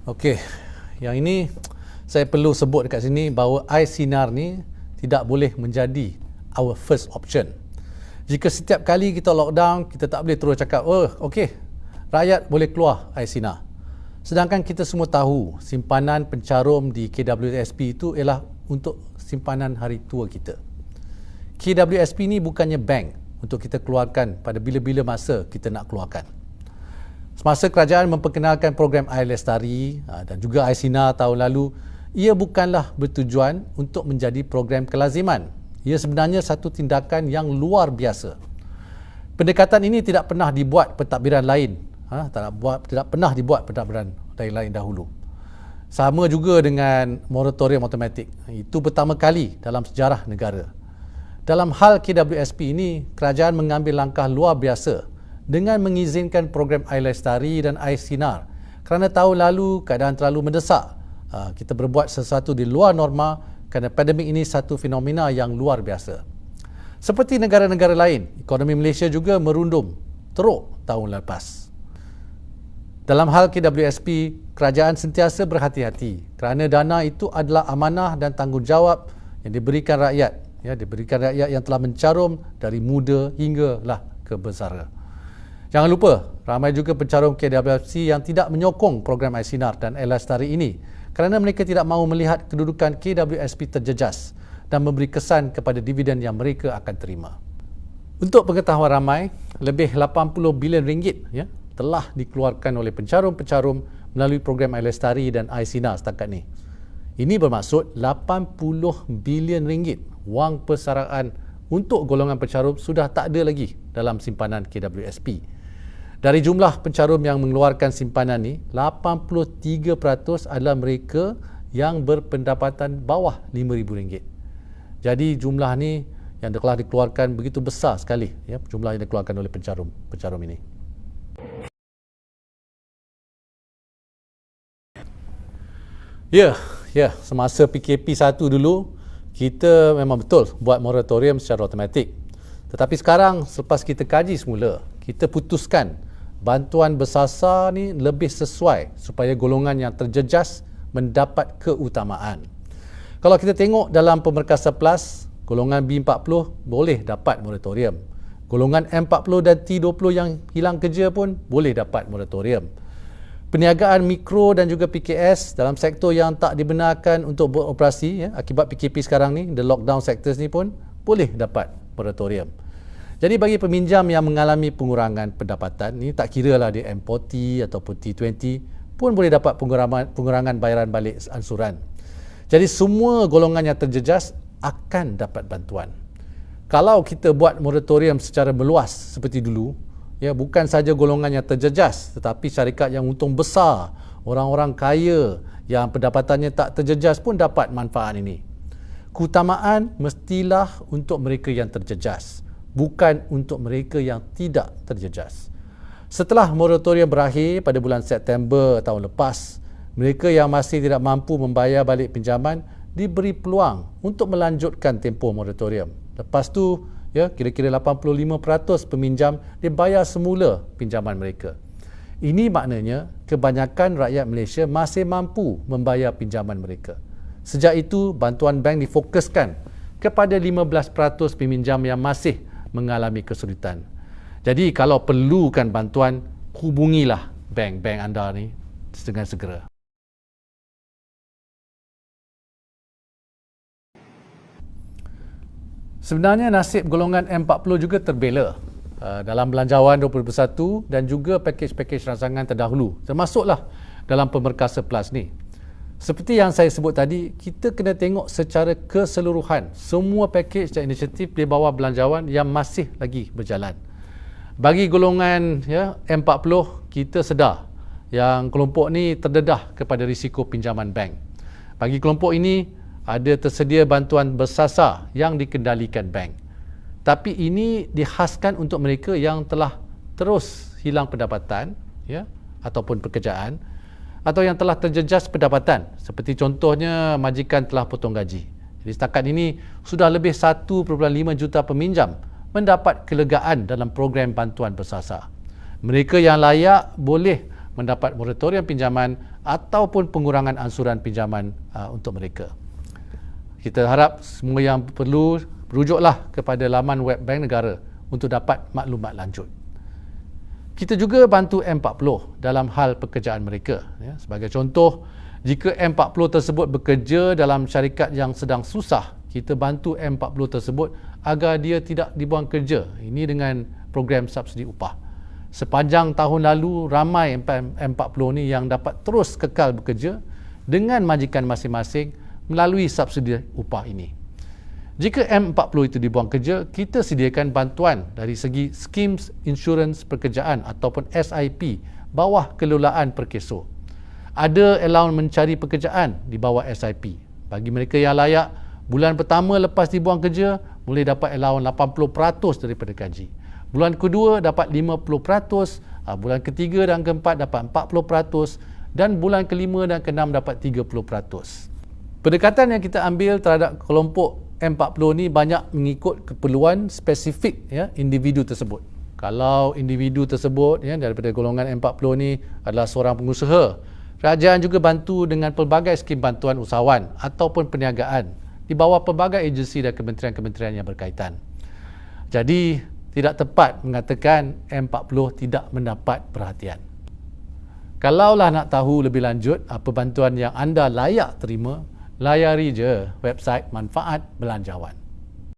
Okey, yang ini saya perlu sebut dekat sini bahawa iSinar ni tidak boleh menjadi our first option. Jika setiap kali kita lockdown, kita tak boleh terus cakap, oh okey, rakyat boleh keluar iSinar. Sedangkan kita semua tahu simpanan pencarum di KWSP itu ialah untuk simpanan hari tua kita. KWSP ni bukannya bank untuk kita keluarkan pada bila-bila masa kita nak keluarkan. Semasa kerajaan memperkenalkan program Air Lestari dan juga iSinar tahun lalu, ia bukanlah bertujuan untuk menjadi program kelaziman. Ia sebenarnya satu tindakan yang luar biasa. Pendekatan ini tidak pernah dibuat pentadbiran lain. Tidak pernah dibuat pentadbiran lain dahulu. Sama juga dengan moratorium automatik. Itu pertama kali dalam sejarah negara. Dalam hal KWSP ini, kerajaan mengambil langkah luar biasa dengan mengizinkan program Air Lestari dan iSinar kerana tahun lalu keadaan terlalu mendesak. Kita berbuat sesuatu di luar norma kerana pandemik ini satu fenomena yang luar biasa. Seperti negara-negara lain, ekonomi Malaysia juga merundum teruk tahun lepas. Dalam hal KWSP, kerajaan sentiasa berhati-hati kerana dana itu adalah amanah dan tanggungjawab yang diberikan rakyat, diberikan rakyat yang telah mencarum dari muda hinggalah ke besar. Jangan lupa, ramai juga pencarum KWSP yang tidak menyokong program iSinar dan Air Lestari ini kerana mereka tidak mahu melihat kedudukan KWSP terjejas dan memberi kesan kepada dividen yang mereka akan terima. Untuk pengetahuan ramai, lebih 80 bilion ringgit telah dikeluarkan oleh pencarum-pencarum melalui program Air Lestari dan iSinar setakat ni. Ini bermaksud 80 bilion ringgit wang persaraan untuk golongan pencarum sudah tak ada lagi dalam simpanan KWSP. Dari jumlah pencarum yang mengeluarkan simpanan ni, 83% adalah mereka yang berpendapatan bawah RM5,000. Jadi jumlah ni yang telah dikeluarkan begitu besar sekali, jumlah yang dikeluarkan oleh pencarum ini. Semasa PKP 1 dulu, kita memang betul buat moratorium secara automatik. Tetapi sekarang, selepas kita kaji semula, kita putuskan bantuan bersasar ni lebih sesuai supaya golongan yang terjejas mendapat keutamaan. Kalau kita tengok dalam Pemerkasa Plus, golongan B40 boleh dapat moratorium. Golongan M40 dan T20 yang hilang kerja pun boleh dapat moratorium. Perniagaan mikro dan juga PKS dalam sektor yang tak dibenarkan untuk beroperasi akibat PKP sekarang ni, the lockdown sectors ni pun boleh dapat moratorium. Jadi bagi peminjam yang mengalami pengurangan pendapatan, ni tak kira lah dia M40 ataupun T20, pun boleh dapat pengurangan bayaran balik ansuran. Jadi semua golongan yang terjejas akan dapat bantuan. Kalau kita buat moratorium secara meluas seperti dulu, bukan saja golongan yang terjejas, tetapi syarikat yang untung besar, orang-orang kaya yang pendapatannya tak terjejas pun dapat manfaat ini. Keutamaan mestilah untuk mereka yang terjejas, bukan untuk mereka yang tidak terjejas. Setelah moratorium berakhir pada bulan September tahun lepas, mereka yang masih tidak mampu membayar balik pinjaman diberi peluang untuk melanjutkan tempoh moratorium. Lepas tu, kira-kira 85% peminjam dibayar semula pinjaman mereka. Ini maknanya kebanyakan rakyat Malaysia masih mampu membayar pinjaman mereka. Sejak itu, bantuan bank difokuskan kepada 15% peminjam yang masih mengalami kesulitan. Jadi kalau perlukan bantuan, hubungilah bank-bank anda ni dengan segera. Sebenarnya nasib golongan M40 juga terbela dalam Belanjawan 2021 dan juga pakej-pakej rangsangan terdahulu, termasuklah dalam Pemerkasa Plus ni. Seperti yang saya sebut tadi, kita kena tengok secara keseluruhan semua pakej dan inisiatif di bawah Belanjawan yang masih lagi berjalan. Bagi golongan M40, kita sedar yang kelompok ni terdedah kepada risiko pinjaman bank. Bagi kelompok ini, ada tersedia bantuan bersasar yang dikendalikan bank. Tapi ini dihaskan untuk mereka yang telah terus hilang pendapatan ataupun pekerjaan, atau yang telah terjejas pendapatan, seperti contohnya majikan telah potong gaji. Jadi setakat ini sudah lebih 1.5 juta peminjam mendapat kelegaan dalam program bantuan bersasar. Mereka yang layak boleh mendapat moratorium pinjaman ataupun pengurangan ansuran pinjaman untuk mereka. Kita harap semua yang perlu rujuklah kepada laman web Bank Negara untuk dapat maklumat lanjut. Kita juga bantu M40 dalam hal pekerjaan mereka. Ya, sebagai contoh, jika M40 tersebut bekerja dalam syarikat yang sedang susah, kita bantu M40 tersebut agar dia tidak dibuang kerja. Ini dengan program subsidi upah. Sepanjang tahun lalu, ramai M40 ni yang dapat terus kekal bekerja dengan majikan masing-masing melalui subsidi upah ini. Jika M40 itu dibuang kerja, kita sediakan bantuan dari segi Schemes Insurans Pekerjaan ataupun SIP bawah kelolaan Perkeso. Ada allowance mencari pekerjaan di bawah SIP. Bagi mereka yang layak, bulan pertama lepas dibuang kerja, boleh dapat allowance 80% daripada gaji. Bulan kedua dapat 50%, bulan ketiga dan keempat dapat 40%, dan bulan kelima dan keenam dapat 30%. Pendekatan yang kita ambil terhadap kelompok M40 ni banyak mengikut keperluan spesifik ya individu tersebut. Kalau individu tersebut ya daripada golongan M40 ni adalah seorang pengusaha, kerajaan juga bantu dengan pelbagai skim bantuan usahawan ataupun perniagaan di bawah pelbagai agensi dan kementerian-kementerian yang berkaitan. Jadi tidak tepat mengatakan M40 tidak mendapat perhatian. Kalaulah nak tahu lebih lanjut apa bantuan yang anda layak terima, layari je website Manfaat Belanjawan.